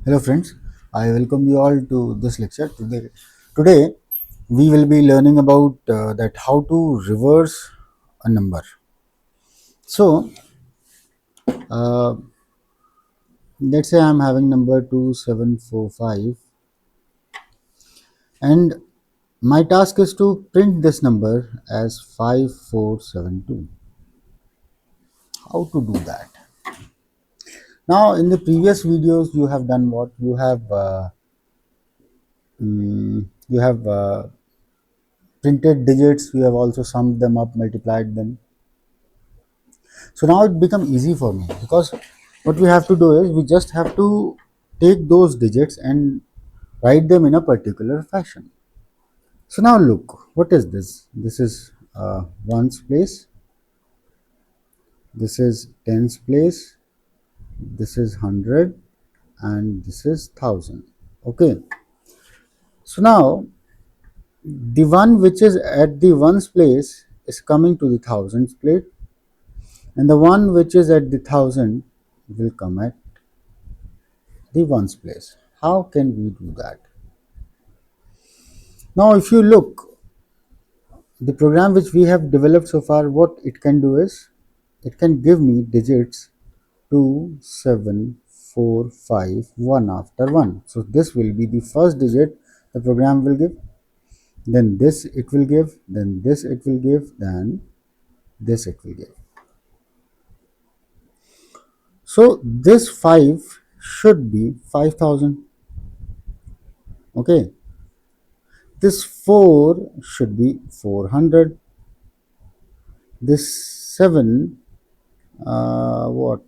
Hello friends, I welcome you all to this lecture. Today we will be learning about that how to reverse a number. So uh, let's say I am having number 2745 and my task is to print this number as 5472. How to do that? Now in the previous videos you have done what? You have printed digits, you have also summed them up, multiplied them. So now it become easy for me because what we have to do is we just have to take those digits and write them in a particular fashion. So now look, what is this? This is ones place, this is tens place, this is hundred, and this is thousand. Okay. So now the one which is at the ones place is coming to the thousands place, and the one which is at the thousand will come at the ones place. How can we do that? Now, if you look, the program which we have developed so far, what it can do is it can give me digits 2, 7, 4, 5, 1 after 1. So, this will be the first digit the program will give, then this it will give, then this it will give, then this it will give. So, this 5 should be 5000. Okay, this 4 should be 400. This 7, what,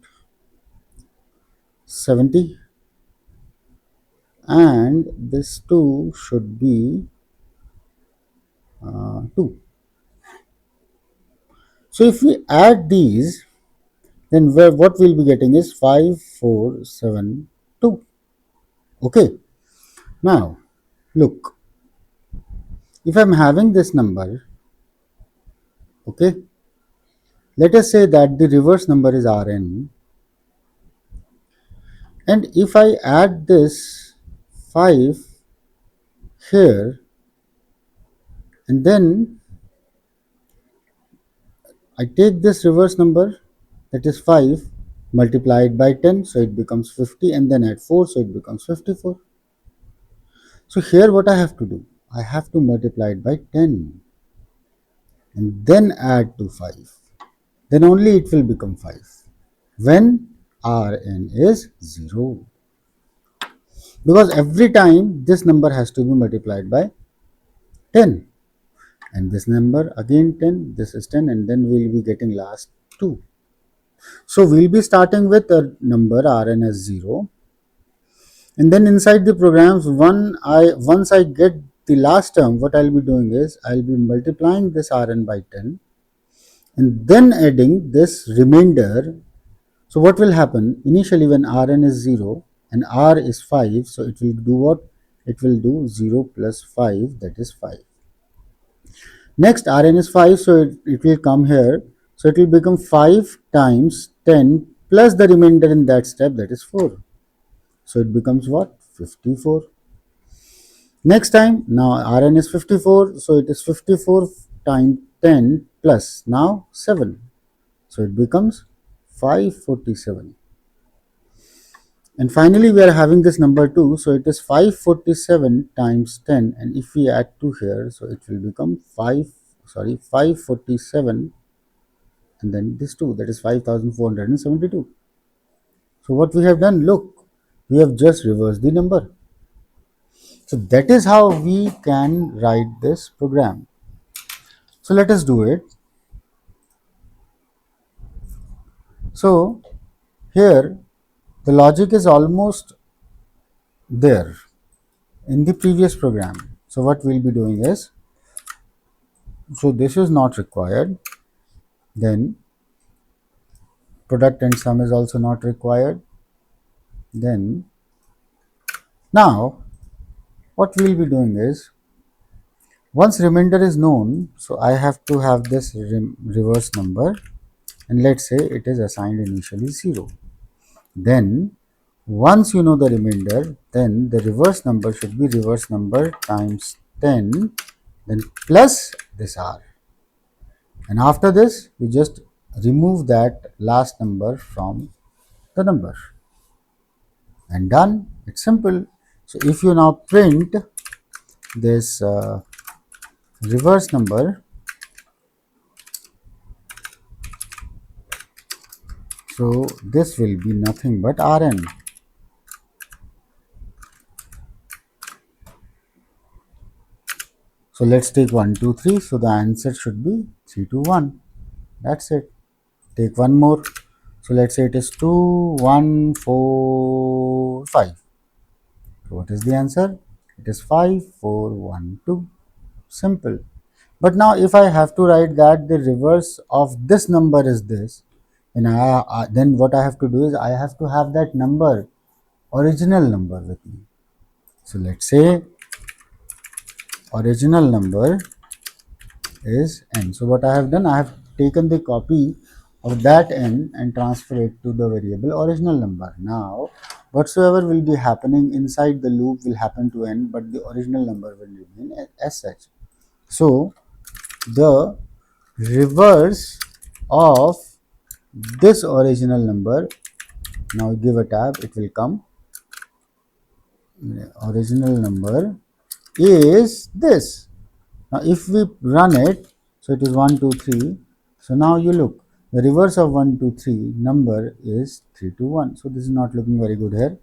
70, and this 2 should be 2. So if we add these, then what we'll be getting is 5472. Okay, now look, if I'm having this number, okay, let us say that the reverse number is Rn, and if I add this 5 here, and then I take this reverse number, that is 5, multiplied by 10, so it becomes 50, and then add 4, so it becomes 54. So here what I have to do? I have to multiply it by 10 and then add to 5. Then only it will become 5 when Rn is 0. Because every time this number has to be multiplied by 10. And this number again 10, this is 10, and then we will be getting last 2. So we'll be starting with a number Rn as 0, and then inside the programs once I get the last term, what I'll be doing is I'll be multiplying this Rn by 10 and then adding this remainder. So what will happen initially when Rn is 0 and R is 5, so it will do what? It will do 0 plus 5, that is 5. Next Rn is 5, so it will come here, so it will become 5 times 10 plus the remainder in that step, that is 4. So it becomes what? 54. Next time, now Rn is 54, so it is 54 times 10 plus now 7. So it becomes 547. And finally, we are having this number 2, so it is 547 times 10, and if we add 2 here, so it will become 547, and then this 2, that is 5472. So what we have done, look, we have just reversed the number. So that is how we can write this program. So let us do it. So here the logic is almost there in the previous program. So what we'll be doing is, so this is not required, then product and sum is also not required. Then now what we'll be doing is, once remainder is known, so I have to have this reverse number, and let's say it is assigned initially 0. Then Once you know the remainder, then the reverse number should be reverse number times 10, then plus this r. And after this, you just remove that last number from the number. And done. It's simple. So if you now print this reverse number, so this will be nothing but Rn. So let's take 1, 2, 3. So the answer should be 3, 2, 1. That's it. Take one more. So let's say it is 2, 1, 4, 5. So what is the answer? It is 5, 4, 1, 2. Simple. But now if I have to write that the reverse of this number is this, and then what I have to do is I have to have that number, original number with me. So let's say original number is n. So what I have done, I have taken the copy of that n and transfer it to the variable original number. Now whatsoever will be happening inside the loop will happen to n, but the original number will remain as such. So the reverse of this original number, now give a tab, it will come, original number is this. Now if we run it, so it is 1, 2, 3. So now you look, the reverse of 1, 2, 3 number is 3, 2, 1. So this is not looking very good here.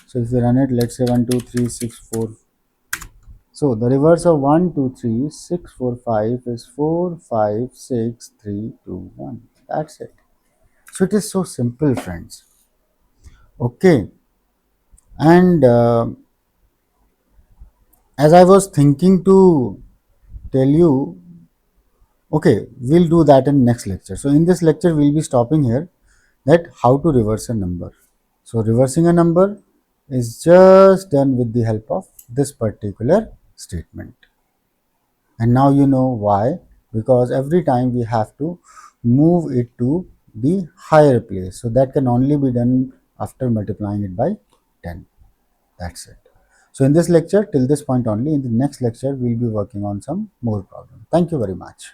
So if we run it, let's say 1, 2, 3, 6, 4. So the reverse of 1, 2, 3, 6, 4, 5 is 4, 5, 6, 3, 2, 1. That's it. So it is so simple, friends. Okay. And as I was thinking to tell you, okay, we'll do that in next lecture. So in this lecture, we'll be stopping here, that how to reverse a number. So reversing a number is just done with the help of this particular statement. And now you know why, because every time we have to move it to the higher place. So that can only be done after multiplying it by 10. That's it. So in this lecture, till this point only. In the next lecture, we'll be working on some more problems. Thank you very much.